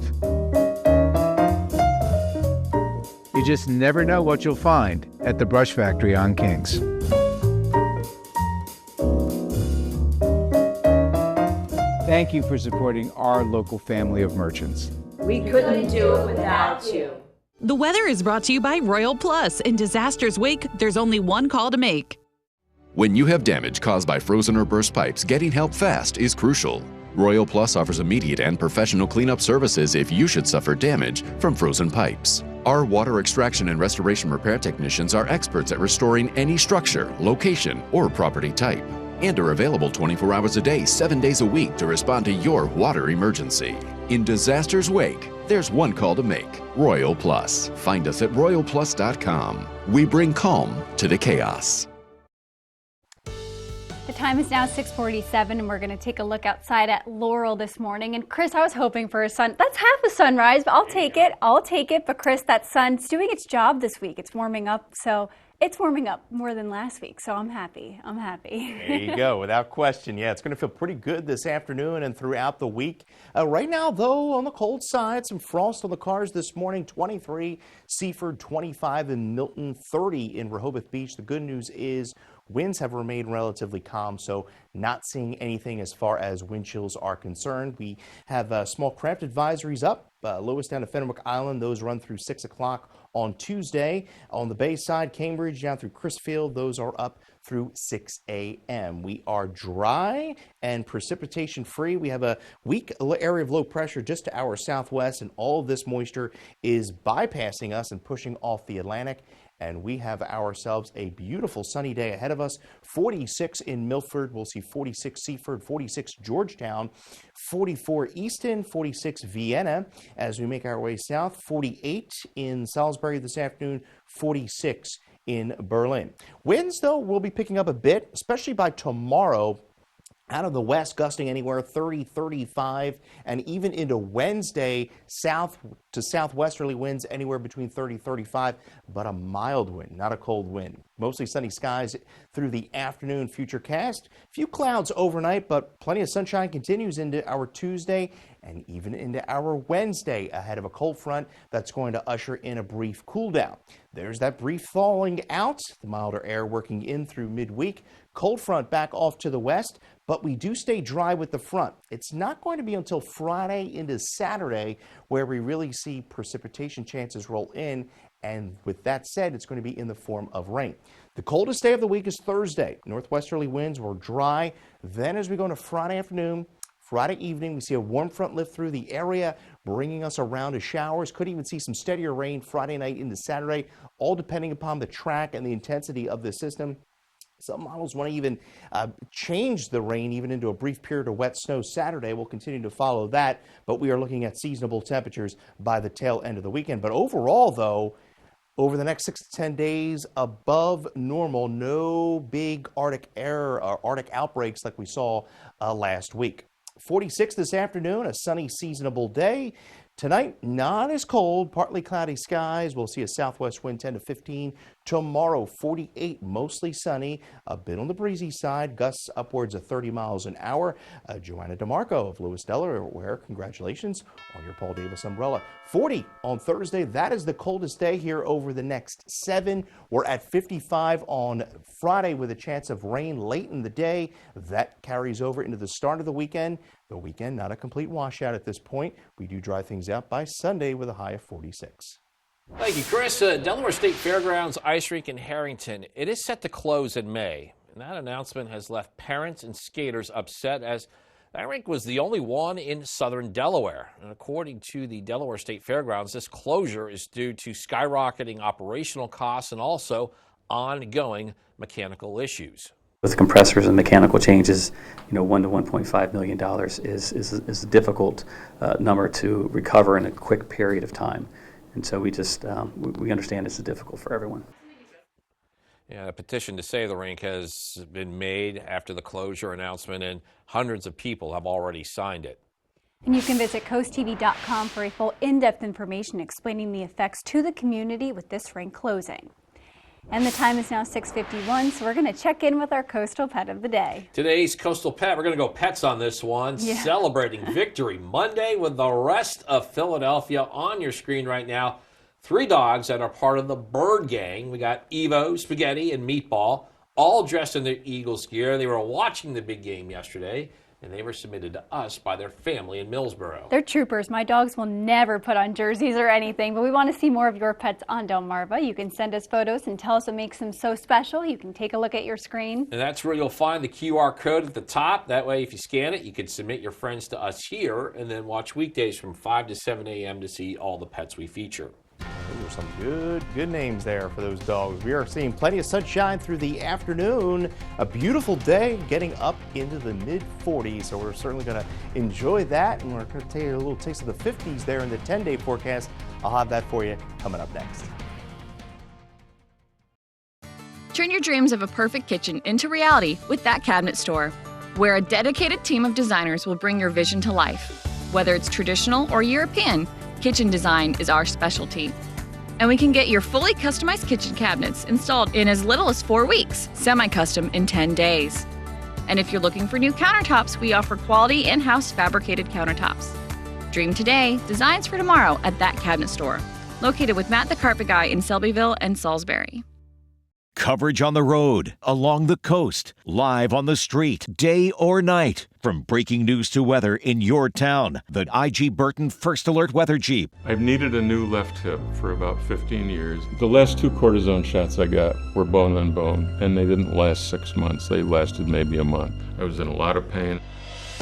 You just never know what you'll find at the Brush Factory on Kings. Thank you for supporting our local family of merchants. We couldn't do it without you. The weather is brought to you by Royal Plus. In disaster's wake, there's only one call to make. When you have damage caused by frozen or burst pipes, getting help fast is crucial. Royal Plus offers immediate and professional cleanup services if you should suffer damage from frozen pipes. Our water extraction and restoration repair technicians are experts at restoring any structure, location, or property type, and are available 24 hours a day, 7 days a week to respond to your water emergency. In disaster's wake, there's one call to make. Royal Plus. Find us at royalplus.com. We bring calm to the chaos. The time is now 6:47 and we're going to take a look outside at Laurel this morning. And Chris, I was hoping for a sun. That's half a sunrise, but I'll take it. I'll take it. But Chris, that sun's doing its job this week. It's warming up. So it's warming up more than last week. So I'm happy. I'm happy. There you go. Without question. Yeah, it's going to feel pretty good this afternoon and throughout the week. Right now, though, on the cold side, some frost on the cars this morning. 23, Seaford 25 in Milton, 30 in Rehoboth Beach. The good news is winds have remained relatively calm, so not seeing anything as far as wind chills are concerned. We have small craft advisories up, lowest down to Fenwick Island. Those run through 6 o'clock on Tuesday. On the bay side, Cambridge down through Crisfield, those are up through 6 a.m. We are dry and precipitation free. We have a weak area of low pressure just to our southwest, and all of this moisture is bypassing us and pushing off the Atlantic. And we have ourselves a beautiful sunny day ahead of us. 46 in Milford. We'll see 46 Seaford, 46 Georgetown, 44 Easton, 46 Vienna as we make our way south. 48 in Salisbury this afternoon, 46 in Berlin. Winds, though, will be picking up a bit, especially by tomorrow. Out of the west, gusting anywhere 30, 35, and even into Wednesday, south to southwesterly winds anywhere between 30, 35, but a mild wind, not a cold wind. Mostly sunny skies through the afternoon. Futurecast, few clouds overnight, but plenty of sunshine continues into our Tuesday and even into our Wednesday ahead of a cold front that's going to usher in a brief cool down. There's that brief thawing out, the milder air working in through midweek. Cold front back off to the west, but we do stay dry with the front. It's not going to be until Friday into Saturday where we really see precipitation chances roll in. And with that said, it's going to be in the form of rain. The coldest day of the week is Thursday. Northwesterly winds were dry. Then as we go into Friday afternoon, Friday evening, we see a warm front lift through the area, bringing us around to showers. Could even see some steadier rain Friday night into Saturday, all depending upon the track and the intensity of the system. Some models want to even change the rain even into a brief period of wet snow Saturday. We'll continue to follow that, but we are looking at seasonable temperatures by the tail end of the weekend. But overall, though, over the next 6 to 10 days, above normal, no big Arctic air or Arctic outbreaks like we saw last week. 46 this afternoon, a sunny, seasonable day. Tonight, not as cold, partly cloudy skies. We'll see a southwest wind 10 to 15. Tomorrow, 48, mostly sunny, a bit on the breezy side, gusts upwards of 30 miles an hour. Joanna DeMarco of Lewis, Delaware, congratulations on your Paul Davis umbrella. 40 on Thursday. That is the coldest day here over the next 7. We're at 55 on Friday with a chance of rain late in the day. That carries over into the start of the weekend. The weekend, not a complete washout at this point. We do dry things out by Sunday with a high of 46. Thank you, Chris. Delaware State Fairgrounds Ice Rink in Harrington, it is set to close in May. And that announcement has left parents and skaters upset, as that rink was the only one in southern Delaware. And according to the Delaware State Fairgrounds, this closure is due to skyrocketing operational costs and also ongoing mechanical issues. With compressors and mechanical changes, $1 to $1.5 million is a difficult number to recover in a quick period of time. And so we understand it's difficult for everyone. Yeah, a petition to save the rink has been made after the closure announcement, and hundreds of people have already signed it. And you can visit CoastTV.com for a full in-depth information explaining the effects to the community with this rink closing. And the time is now 6:51, so we're going to check in with our coastal pet of the day. Today's coastal pet, we're going to go pets on this one, celebrating Victory Monday with the rest of Philadelphia on your screen right now. 3 dogs that are part of the Bird Gang. We got Evo, Spaghetti, and Meatball, all dressed in their Eagles gear. They were watching the big game yesterday, and they were submitted to us by their family in Millsboro. They're troopers. My dogs will never put on jerseys or anything, but we want to see more of your pets on Delmarva. You can send us photos and tell us what makes them so special. You can take a look at your screen. And that's where you'll find the QR code at the top. That way, if you scan it, you can submit your friends to us here and then watch weekdays from 5 to 7 a.m. to see all the pets we feature. Those are some good names there for those dogs. We are seeing plenty of sunshine through the afternoon. A beautiful day, getting up into the mid-40s, so we're certainly going to enjoy that, and we're going to take a little taste of the 50s there in the 10-day forecast. I'll have that for you coming up next. Turn your dreams of a perfect kitchen into reality with That Cabinet Store, where a dedicated team of designers will bring your vision to life. Whether it's traditional or European, kitchen design is our specialty. And we can get your fully customized kitchen cabinets installed in as little as 4 weeks, semi-custom in 10 days. And if you're looking for new countertops, we offer quality in-house fabricated countertops. Dream today, designs for tomorrow at That Cabinet Store, located with Matt the Carpet Guy in Selbyville and Salisbury. Coverage on the road, along the coast, live on the street, day or night. From breaking news to weather in your town, the IG Burton First Alert Weather Jeep. I've needed a new left hip for about 15 years. The last 2 cortisone shots I got were bone on bone, and they didn't last 6 months. They lasted maybe a month. I was in a lot of pain.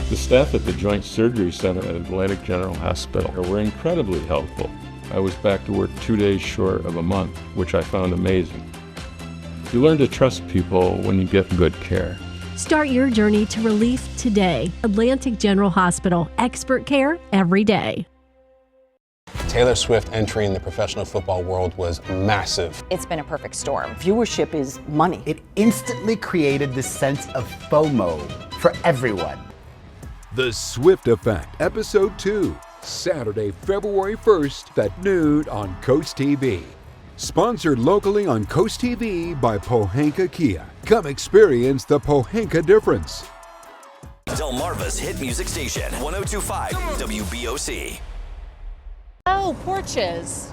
The staff at the Joint Surgery Center at Atlantic General Hospital were incredibly helpful. I was back to work 2 days short of a month, which I found amazing. You learn to trust people when you get good care. Start your journey to relief today. Atlantic General Hospital, expert care every day. Taylor Swift entering the professional football world was massive. It's been a perfect storm. Viewership is money. It instantly created this sense of FOMO for everyone. The Swift Effect, Episode 2, Saturday, February 1st at noon on CoastTV. Sponsored locally on CoastTV by Pohanka Kia. Come experience the Pohanka difference. Delmarva's hit music station, 102.5 WBOC. Oh, porches.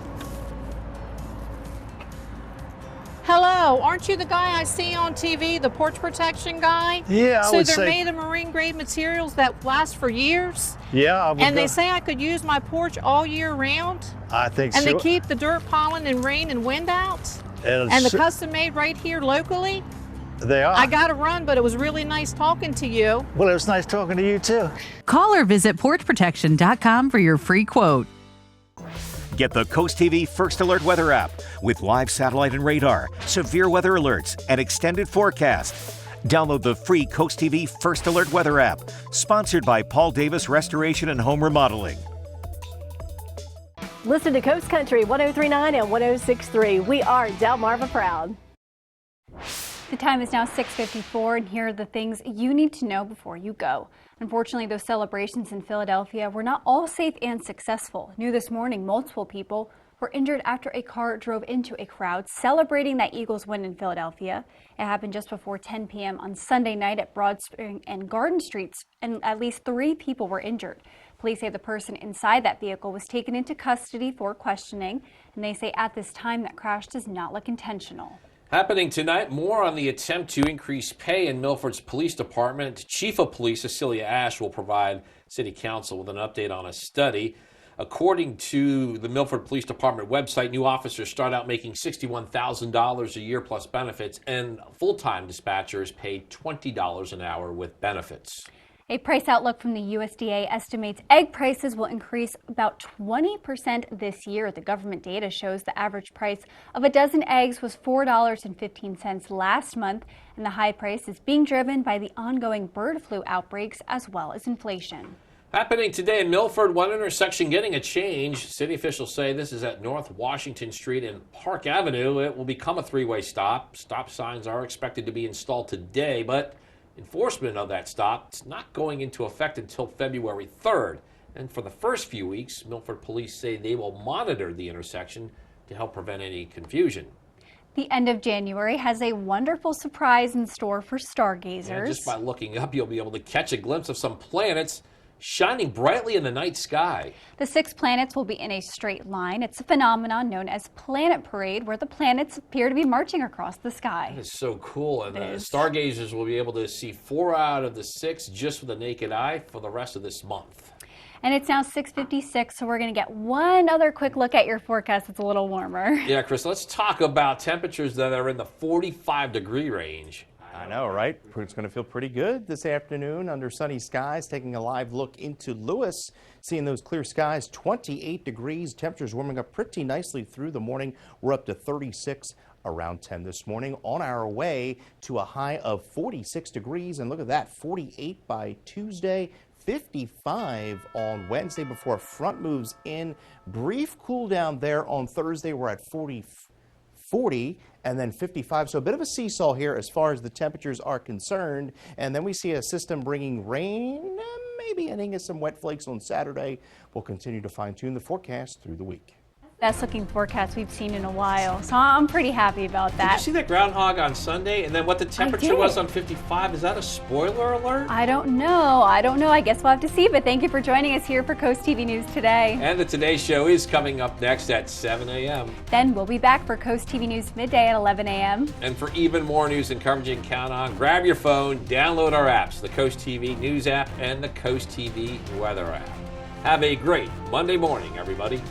Hello, aren't you the guy I see on TV, the porch protection guy? Yeah, I would say. So they're made of marine grade materials that last for years? Yeah, I would. And they say I could use my porch all year round? I think so. And they keep the dirt, pollen, and rain and wind out? And the custom made right here locally? They are. I got to run, but it was really nice talking to you. Well, it was nice talking to you too. Call or visit porchprotection.com for your free quote. Get the Coast TV First Alert Weather app with live satellite and radar, severe weather alerts, and extended forecast. Download the free Coast TV First Alert Weather app, sponsored by Paul Davis Restoration and Home Remodeling. Listen to Coast Country 103.9 and 106.3. We are Delmarva proud. The time is now 6:54, and here are the things you need to know before you go. Unfortunately, those celebrations in Philadelphia were not all safe and successful. New this morning, multiple people were injured after a car drove into a crowd celebrating that Eagles win in Philadelphia. It happened just before 10 p.m. on Sunday night at Broad Spring and Garden Streets, and at least 3 people were injured. Police say the person inside that vehicle was taken into custody for questioning, and they say at this time that crash does not look intentional. Happening tonight, more on the attempt to increase pay in Milford's police department. Chief of Police Cecilia Ash will provide City Council with an update on a study. According to the Milford Police Department website, new officers start out making $61,000 a year plus benefits, and full-time dispatchers paid $20 an hour with benefits. A price outlook from the USDA estimates egg prices will increase about 20% this year. The government data shows the average price of a dozen eggs was $4.15 last month, and the high price is being driven by the ongoing bird flu outbreaks as well as inflation. Happening today in Milford, one intersection getting a change. City officials say this is at North Washington Street and Park Avenue. It will become a 3-way stop. Stop signs are expected to be installed today, but enforcement of that stop is not going into effect until February 3rd. And for the first few weeks, Milford police say they will monitor the intersection to help prevent any confusion. The end of January has a wonderful surprise in store for stargazers. And just by looking up, you'll be able to catch a glimpse of some planets shining brightly in the night sky. The 6 planets will be in a straight line. It's a phenomenon known as Planet Parade, where the planets appear to be marching across the sky. That is so cool. And stargazers will be able to see 4 out of the 6 just with the naked eye for the rest of this month. And it's now 6:56, so we're going to get one other quick look at your forecast. It's a little warmer. Yeah, Chris, let's talk about temperatures that are in the 45-degree range. I know, right? It's going to feel pretty good this afternoon under sunny skies. Taking a live look into Lewis, seeing those clear skies, 28 degrees. Temperatures warming up pretty nicely through the morning. We're up to 36 around 10 this morning, on our way to a high of 46 degrees. And look at that, 48 by Tuesday, 55 on Wednesday before a front moves in. Brief cool down there on Thursday. We're at 40 and then 55. So a bit of a seesaw here as far as the temperatures are concerned. And then we see a system bringing rain, maybe ending us some wet flakes on Saturday. We'll continue to fine tune the forecast through the week. Best looking forecast we've seen in a while, so I'm pretty happy about that. Did you see that groundhog on Sunday? And then what the temperature was on 55? Is that a spoiler alert? I don't know. I guess we'll have to see, but thank you for joining us here for Coast TV News Today. And the Today Show is coming up next at 7 a.m. Then we'll be back for Coast TV News midday at 11 a.m. And for even more news and coverage you can count on, grab your phone, download our apps, the Coast TV News app and the Coast TV Weather app. Have a great Monday morning, everybody.